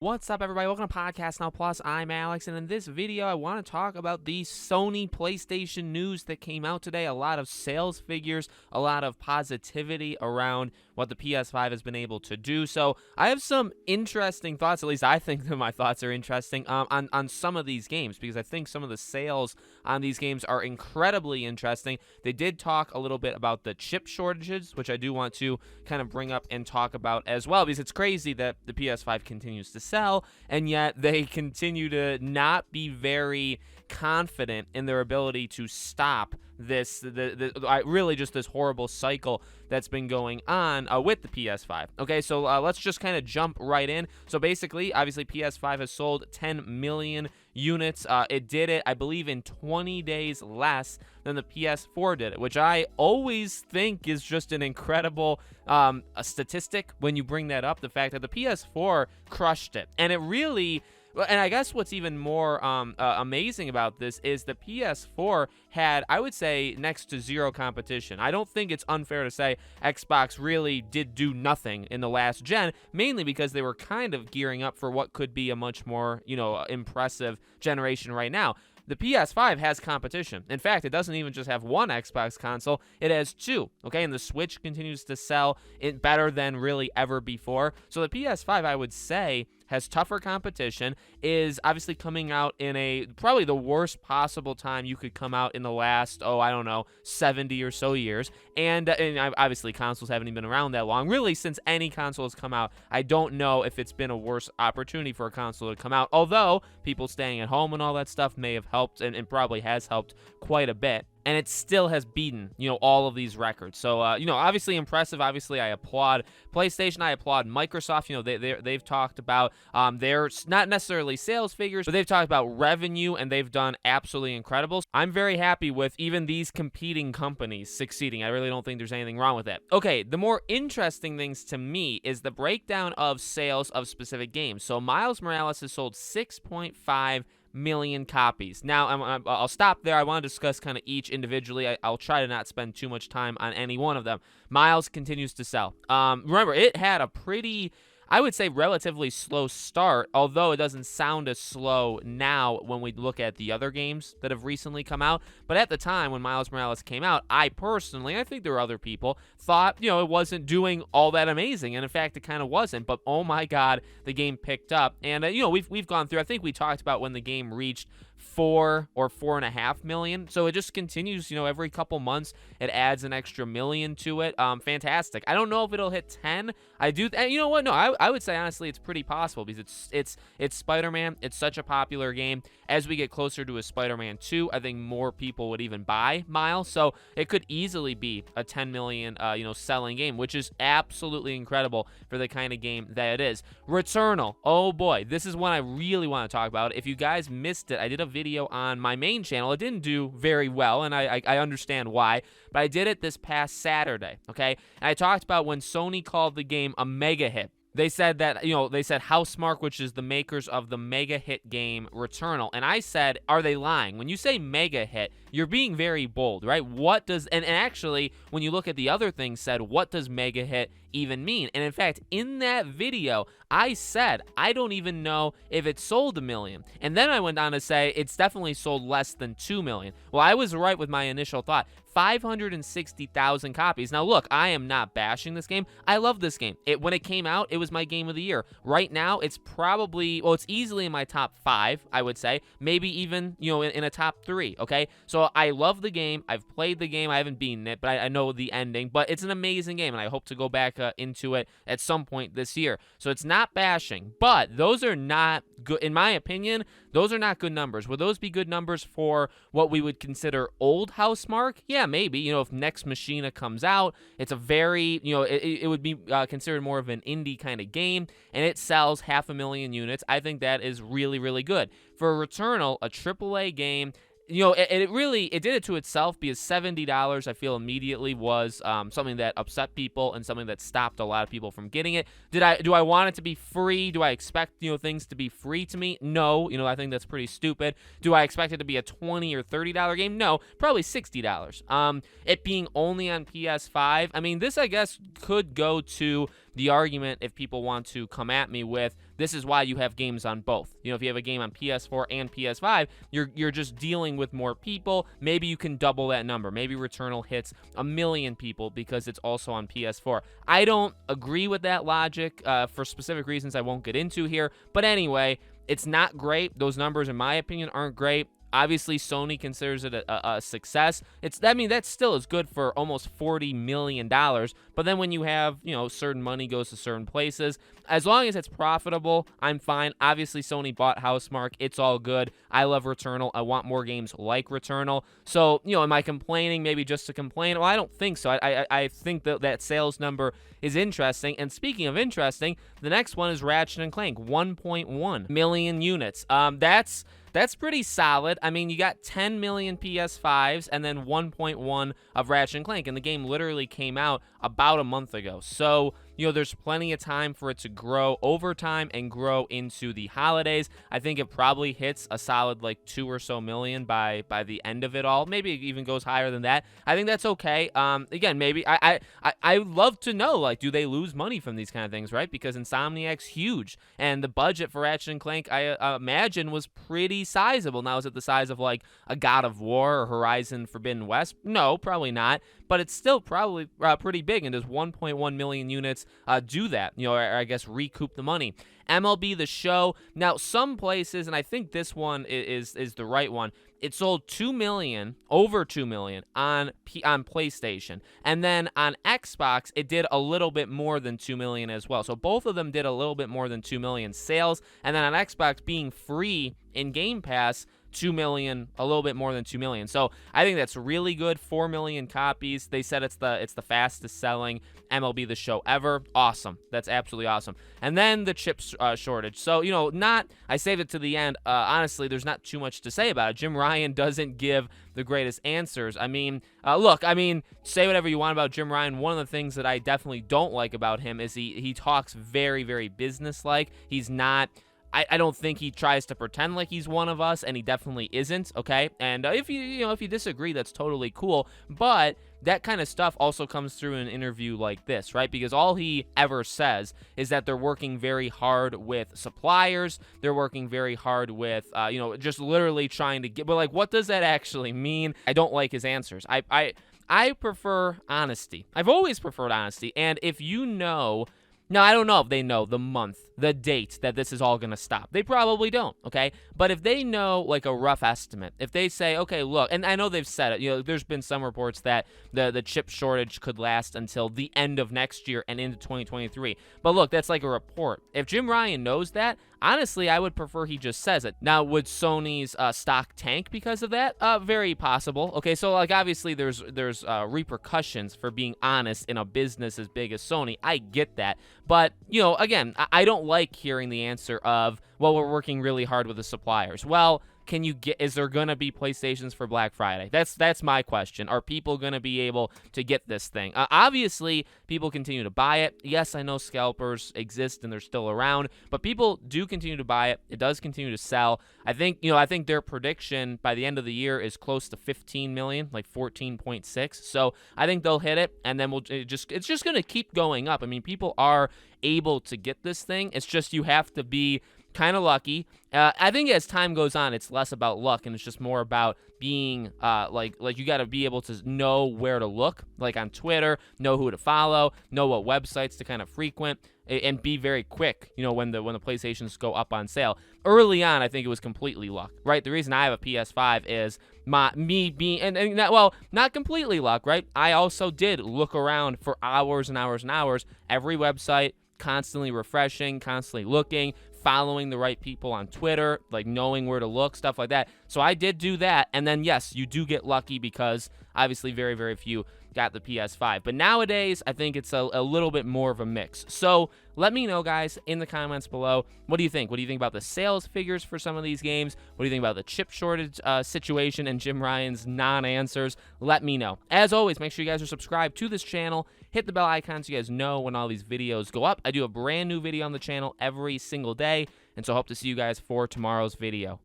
What's up, everybody? Welcome to Podcast Now Plus. I'm Alex, and in this video, I want to talk about the Sony PlayStation news that came out today. A lot of sales figures, a lot of positivity around what the PS5 has been able to do. So I have some interesting thoughts, at least I think that my thoughts are interesting, on some of these games, because I think some of the sales on these games are incredibly interesting. They did talk a little bit about the chip shortages, which I do want to kind of bring up and talk about as well, because it's crazy that the PS5 continues to sell, and yet they continue to not be very confident in their ability to stop this really just this horrible cycle that's been going on with the PS5. Okay, so let's just kind of jump right in. So basically, obviously, PS5 has sold 10 million units. It did it, I believe, in 20 days less than the PS4 did it, which I always think is just an incredible a statistic when you bring that up, the fact that the PS4 crushed it. And it really... And I guess what's even more amazing about this is the PS4 had, I would say, next to zero competition. I don't think it's unfair to say Xbox really did do nothing in the last gen, mainly because they were kind of gearing up for what could be a much more, impressive generation right now. The PS5 has competition. In fact, it doesn't even just have one Xbox console, it has two, okay? And the Switch continues to sell it better than really ever before. So the PS5, I would say, has tougher competition, is obviously coming out in probably the worst possible time you could come out in the last, 70 or so years. And obviously consoles haven't even been around that long. Really, since any console has come out, I don't know if it's been a worse opportunity for a console to come out, although people staying at home and all that stuff may have helped and probably has helped quite a bit. And it still has beaten, all of these records. So, obviously impressive. Obviously, I applaud PlayStation. I applaud Microsoft. They've talked about their, not necessarily sales figures, but they've talked about revenue, and they've done absolutely incredible. I'm very happy with even these competing companies succeeding. I really don't think there's anything wrong with that. Okay, the more interesting things to me is the breakdown of sales of specific games. So, Miles Morales has sold 6.5 million copies. Now, I'll stop there. I want to discuss kind of each individually. I'll try to not spend too much time on any one of them. Miles continues to sell. Remember, it had a pretty, I would say, relatively slow start, although it doesn't sound as slow now when we look at the other games that have recently come out. But at the time when Miles Morales came out, I personally, I think there were other people, thought, it wasn't doing all that amazing. And in fact, it kind of wasn't. But oh my God, the game picked up. And, we've gone through, I think we talked about when the game reached 4 or 4.5 million. So it just continues, every couple months it adds an extra million to it. Fantastic. I don't know if it'll hit 10. I do. And you know what? No, I would say honestly it's pretty possible, because it's Spider-Man. It's such a popular game. As we get closer to a Spider-Man 2, I think more people would even buy Miles. So it could easily be a 10 million selling game, which is absolutely incredible for the kind of game that it is. Returnal. Oh boy, this is one I really want to talk about. If you guys missed it, I did a video on my main channel. It didn't do very well, and I understand why, but I did it this past Saturday, okay? And I talked about when Sony called the game a mega hit. They said that, they said Housemarque, which is the makers of the mega hit game Returnal. And I said, are they lying? When you say mega hit, you're being very bold, right? What does, and actually, when you look at the other things said, what does mega hit even mean? And in fact, in that video, I said, I don't even know if it sold 1 million. And then I went on to say, it's definitely sold less than 2 million. Well, I was right with my initial thought. 560,000 copies. Now, look, I am not bashing this game. I love this game. When it came out, it was my game of the year. Right now, it's probably, it's easily in my top 5, I would say. Maybe even, in a top 3, okay? So I love the game. I've played the game. I haven't beaten it, but I know the ending. But it's an amazing game, and I hope to go back into it at some point this year. So it's not bashing, but those are not good, in my opinion. Those are not good numbers. Would those be good numbers for what we would consider old Housemarque? Yeah, maybe. If Next Machina comes out, it's a very, it would be considered more of an indie kind of game, and it sells 500,000 units. I think that is really, really good. For Returnal, a AAA game, it did it to itself, because $70, I feel immediately was something that upset people and something that stopped a lot of people from getting it. Do I want it to be free? Do I expect, things to be free to me? No, I think that's pretty stupid. Do I expect it to be a $20 or $30 game? No, probably $60. It being only on PS5, I mean, this, I guess, could go to the argument, if people want to come at me with, This is why you have games on both. You know, if you have a game on PS4 and PS5, you're just dealing with more people. Maybe you can double that number. Maybe Returnal hits 1 million people because it's also on PS4. I don't agree with that logic for specific reasons I won't get into here. But anyway, it's not great. Those numbers, in my opinion, aren't great. Obviously, Sony considers it a success. That still is good for almost $40 million. But then when you have, certain money goes to certain places, as long as it's profitable, I'm fine. Obviously, Sony bought Housemarque. It's all good. I love Returnal. I want more games like Returnal. So, am I complaining maybe just to complain? Well, I don't think so. I think that sales number is interesting. And speaking of interesting, the next one is Ratchet & Clank, 1.1 million units. That's pretty solid. I mean, you got 10 million PS5s and then 1.1 of Ratchet & Clank, and the game literally came out about a month ago. So, there's plenty of time for it to grow over time and grow into the holidays. I think it probably hits a solid 2 or so million by the end of it all. Maybe it even goes higher than that. I think that's okay. Again, maybe I would love to know, do they lose money from these kind of things, right? Because Insomniac's huge, and the budget for Ratchet & Clank, I imagine, was pretty sizable. Now, is it the size of a God of War or Horizon Forbidden West? No, probably not. But it's still probably pretty big, and does 1.1 million units do that? Or I guess recoup the money. MLB The Show. Now, some places, and I think this one is the right one, it sold over 2 million on PlayStation. And then on Xbox, it did a little bit more than 2 million as well. So both of them did a little bit more than 2 million sales. And then on Xbox, being free in Game Pass, 2 million, a little bit more than 2 million. So I think that's really good. 4 million copies. They said it's the fastest selling MLB The Show ever. Awesome. That's absolutely awesome. And then the chip shortage. So, I saved it to the end. Honestly, there's not too much to say about it. Jim Ryan doesn't give the greatest answers. I mean, say whatever you want about Jim Ryan. One of the things that I definitely don't like about him is he talks very, very businesslike. He's not... I don't think he tries to pretend like he's one of us, and he definitely isn't, okay? And if you disagree, that's totally cool. But that kind of stuff also comes through in an interview like this, right? Because all he ever says is that they're working very hard with suppliers. They're working very hard with, just literally trying to get... But, what does that actually mean? I don't like his answers. I prefer honesty. I've always preferred honesty. And if you know... Now, I don't know if they know the month, the date that this is all going to stop. They probably don't, okay? But if they know, a rough estimate, if they say, okay, look, and I know they've said it, there's been some reports that the chip shortage could last until the end of next year and into 2023. But look, that's like a report. If Jim Ryan knows that, honestly, I would prefer he just says it. Now, would Sony's stock tank because of that? Very possible. Okay, so obviously there's repercussions for being honest in a business as big as Sony. I get that. But, again, I don't like hearing the answer of, well, we're working really hard with the suppliers. Well, is there going to be PlayStations for Black Friday? That's my question. Are people going to be able to get this thing? Obviously, people continue to buy it. Yes, I know scalpers exist and they're still around, but people do continue to buy it. It does continue to sell. I think their prediction by the end of the year is close to 15 million, 14.6. So I think they'll hit it, and then it's just going to keep going up. I mean, people are able to get this thing. It's just you have to be kind of lucky. I think as time goes on, it's less about luck, and it's just more about being you got to be able to know where to look, on Twitter, know who to follow, know what websites to kind of frequent, and be very quick, when the PlayStations go up on sale. Early on, I think it was completely luck, right? The reason I have a PS5 is me being, and not completely luck, right? I also did look around for hours and hours and hours, every website, constantly refreshing, constantly looking, following the right people on Twitter, knowing where to look, stuff like that. So I did do that. And then, yes, you do get lucky because obviously very, very few got the PS5. But nowadays, I think it's a little bit more of a mix. So let me know, guys, in the comments below. What do you think? What do you think about the sales figures for some of these games? What do you think about the chip shortage situation and Jim Ryan's non-answers? Let me know. As always, make sure you guys are subscribed to this channel. Hit the bell icon so you guys know when all these videos go up. I do a brand new video on the channel every single day, and so I hope to see you guys for tomorrow's video.